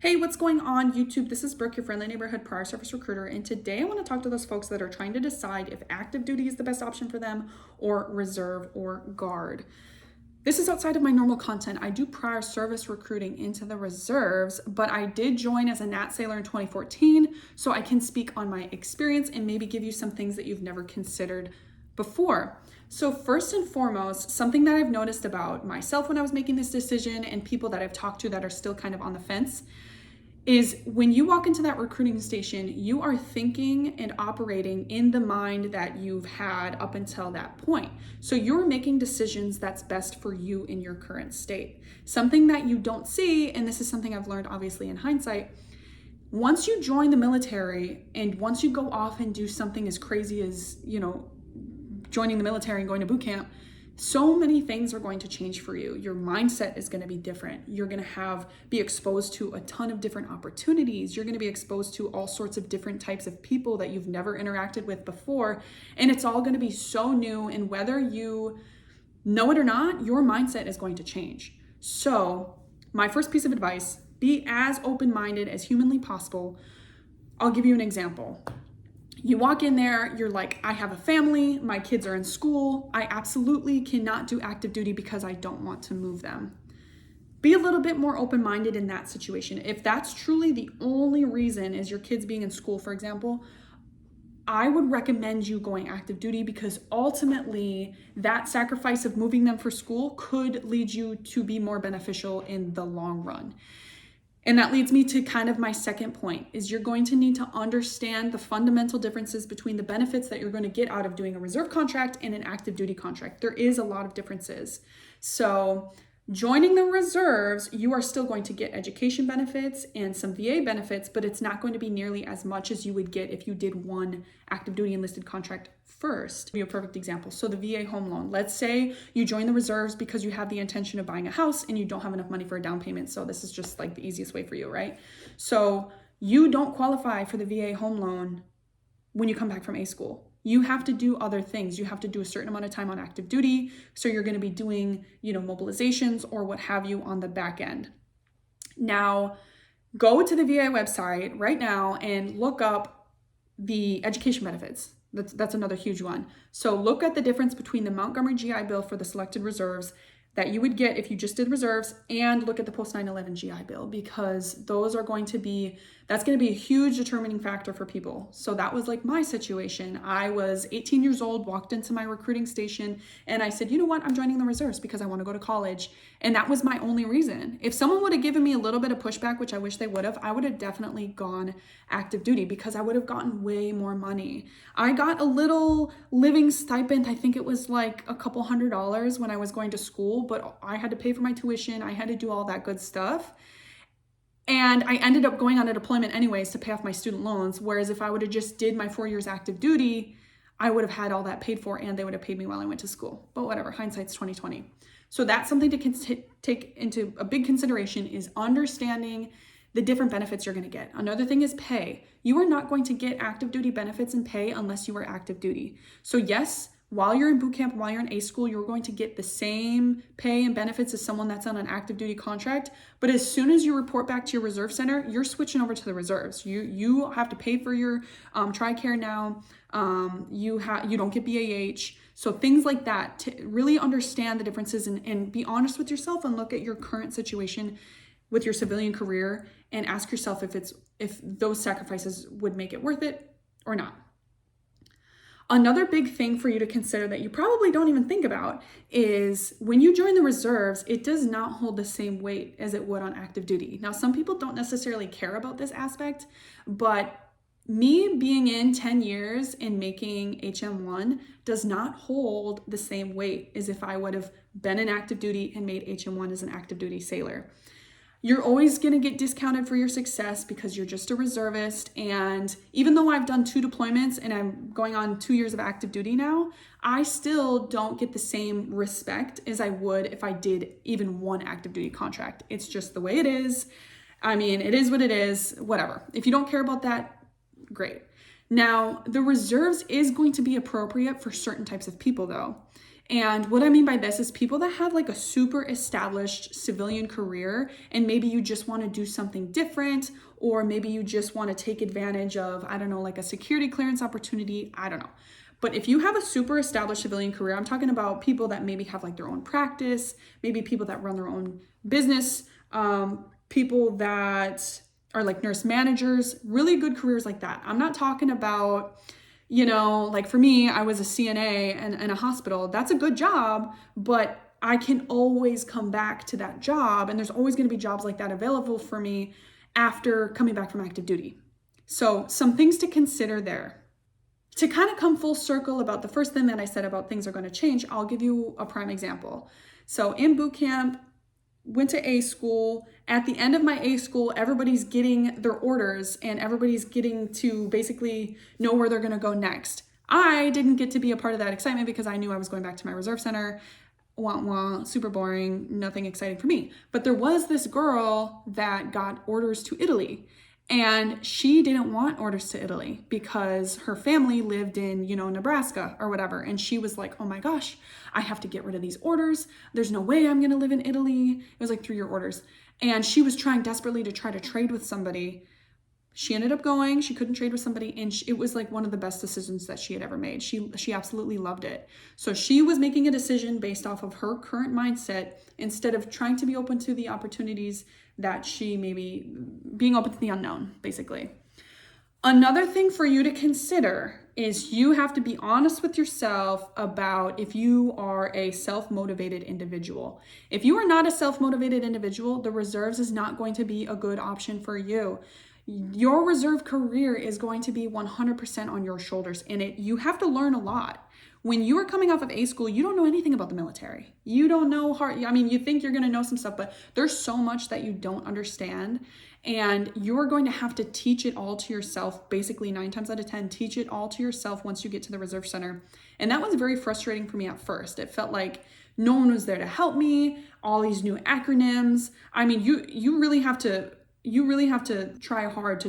Hey, what's going on YouTube? This is Brooke, your friendly neighborhood prior service recruiter, and today I want to talk to those folks that are trying to decide if active duty is the best option for them or reserve or guard. This is outside of my normal content. I do prior service recruiting into the reserves, but I did join as a Nat Sailor in 2014, so I can speak on my experience and maybe give you some things that you've never considered before. So first and foremost, something that I've noticed about myself when I was making this decision and people that I've talked to that are still kind of on the fence is when you walk into that recruiting station, you are thinking and operating in the mind that you've had up until that point. So you're making decisions that's best for you in your current state. Something that you don't see, and this is something I've learned obviously in hindsight, once you join the military and once you go off and do something as crazy as, joining the military and going to boot camp, so many things are going to change for you. Your mindset is going to be different. You're going to be exposed to a ton of different opportunities. You're going to be exposed to all sorts of different types of people that you've never interacted with before. And it's all going to be so new. And whether you know it or not, your mindset is going to change. So my first piece of advice, be as open-minded as humanly possible. I'll give you an example. You walk in there, you're like, I have a family, my kids are in school, I absolutely cannot do active duty because I don't want to move them. Be a little bit more open-minded in that situation. If that's truly the only reason is your kids being in school, for example, I would recommend you going active duty because ultimately that sacrifice of moving them for school could lead you to be more beneficial in the long run. And that leads me to kind of my second point is you're going to need to understand the fundamental differences between the benefits that you're going to get out of doing a reserve contract and an active duty contract. There is a lot of differences. So joining the reserves, you are still going to get education benefits and some VA benefits, but it's not going to be nearly as much as you would get if you did one active duty enlisted contract first. I'll give you a perfect example. So the VA home loan, let's say you join the reserves because you have the intention of buying a house and you don't have enough money for a down payment. So this is just like the easiest way for you, right? So you don't qualify for the VA home loan when you come back from A school. You have to do other things. You have to do a certain amount of time on active duty. So you're going to be doing, mobilizations or what have you on the back end. Now, go to the VA website right now and look up the education benefits. That's another huge one. So look at the difference between the Montgomery GI Bill for the selected reserves that you would get if you just did reserves and look at the post 9/11 GI Bill because that's going to be a huge determining factor for people. So that was like my situation. I was 18 years old, walked into my recruiting station and I said, you know what? I'm joining the reserves because I want to go to college. And that was my only reason. If someone would have given me a little bit of pushback, which I wish they would have, I would have definitely gone active duty because I would have gotten way more money. I got a little living stipend. I think it was like a couple $100s when I was going to school, but I had to pay for my tuition. I had to do all that good stuff. And I ended up going on a deployment anyways to pay off my student loans. Whereas if I would have just did my 4 years active duty, I would have had all that paid for and they would have paid me while I went to school. But whatever, hindsight's 2020. So that's something to take into a big consideration is understanding the different benefits you're going to get. Another thing is pay. You are not going to get active duty benefits and pay unless you are active duty. So yes, while you're in boot camp, while you're in A school, you're going to get the same pay and benefits as someone that's on an active duty contract. But as soon as you report back to your reserve center, you're switching over to the reserves. You have to pay for your TRICARE now. You don't get BAH. So things like that to really understand the differences and be honest with yourself and look at your current situation with your civilian career and ask yourself if those sacrifices would make it worth it or not. Another big thing for you to consider that you probably don't even think about is when you join the reserves, it does not hold the same weight as it would on active duty. Now, some people don't necessarily care about this aspect, but me being in 10 years and making HM1 does not hold the same weight as if I would have been in active duty and made HM1 as an active duty sailor. You're always going to get discounted for your success because you're just a reservist. And even though I've done 2 deployments and I'm going on 2 years of active duty now, I still don't get the same respect as I would if I did even 1 active duty contract. It's just the way it is. I mean, it is what it is, whatever. If you don't care about that, great. Now, the reserves is going to be appropriate for certain types of people though. And what I mean by this is people that have like a super established civilian career, and maybe you just want to do something different, or maybe you just want to take advantage of, I don't know, like a security clearance opportunity. I don't know. But if you have a super established civilian career, I'm talking about people that maybe have like their own practice, maybe people that run their own business, people that are like nurse managers, really good careers like that. I'm not talking about, like for me, I was a CNA in a hospital. That's a good job, but I can always come back to that job. And there's always going to be jobs like that available for me after coming back from active duty. So some things to consider there. To kind of come full circle about the first thing that I said about things are going to change, I'll give you a prime example. So in boot camp, went to A school. At the end of my A school, everybody's getting their orders and everybody's getting to basically know where they're going to go next. I didn't get to be a part of that excitement because I knew I was going back to my reserve center. Wah, wah, super boring, nothing exciting for me. But there was this girl that got orders to Italy. And she didn't want orders to Italy because her family lived in, Nebraska or whatever. And she was like, oh my gosh, I have to get rid of these orders. There's no way I'm going to live in Italy. It was like 3-year orders. And she was trying desperately to try to trade with somebody. She ended up going, she couldn't trade with somebody, and it was like one of the best decisions that she had ever made. She absolutely loved it. So she was making a decision based off of her current mindset instead of trying to be open to the opportunities that she maybe being open to the unknown, basically. Another thing for you to consider is you have to be honest with yourself about if you are a self-motivated individual. If you are not a self-motivated individual, the reserves is not going to be a good option for you. Your reserve career is going to be 100% on your shoulders, and you have to learn a lot. When you are coming off of A school, you don't know anything about the military. You don't know you think you're going to know some stuff, but there's so much that you don't understand, and you're going to have to teach it all to yourself. Basically 9 times out of 10, teach it all to yourself once you get to the reserve center. And that was very frustrating for me at first. It felt like no one was there to help me, all these new acronyms. I mean, you really have to try hard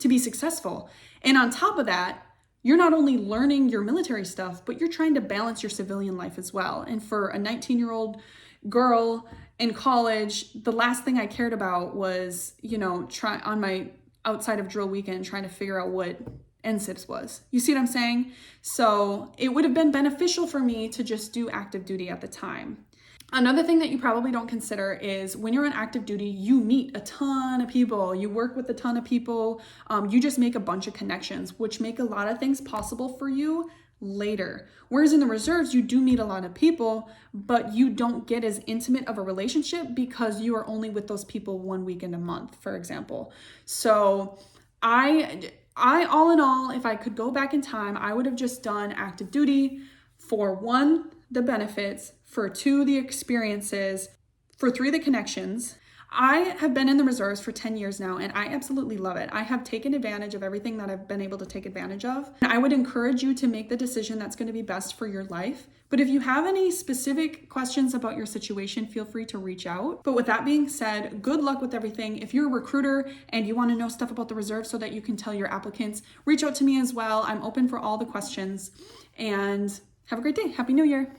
to be successful. And on top of that, you're not only learning your military stuff, but you're trying to balance your civilian life as well. And for a 19-year-old girl in college, the last thing I cared about was, try on my outside of drill weekend, trying to figure out what NSIPS was. You see what I'm saying? So it would have been beneficial for me to just do active duty at the time. Another thing that you probably don't consider is when you're on active duty, you meet a ton of people, you work with a ton of people, you just make a bunch of connections, which make a lot of things possible for you later. Whereas in the reserves, you do meet a lot of people, but you don't get as intimate of a relationship because you are only with those people 1 weekend a month, for example. So I all in all, if I could go back in time, I would have just done active duty for 1, the benefits, for 2, the experiences, for 3, the connections. I have been in the reserves for 10 years now, and I absolutely love it. I have taken advantage of everything that I've been able to take advantage of. I would encourage you to make the decision that's going to be best for your life. But if you have any specific questions about your situation, feel free to reach out. But with that being said, good luck with everything. If you're a recruiter and you want to know stuff about the reserve so that you can tell your applicants, reach out to me as well. I'm open for all the questions. And have a great day. Happy New Year.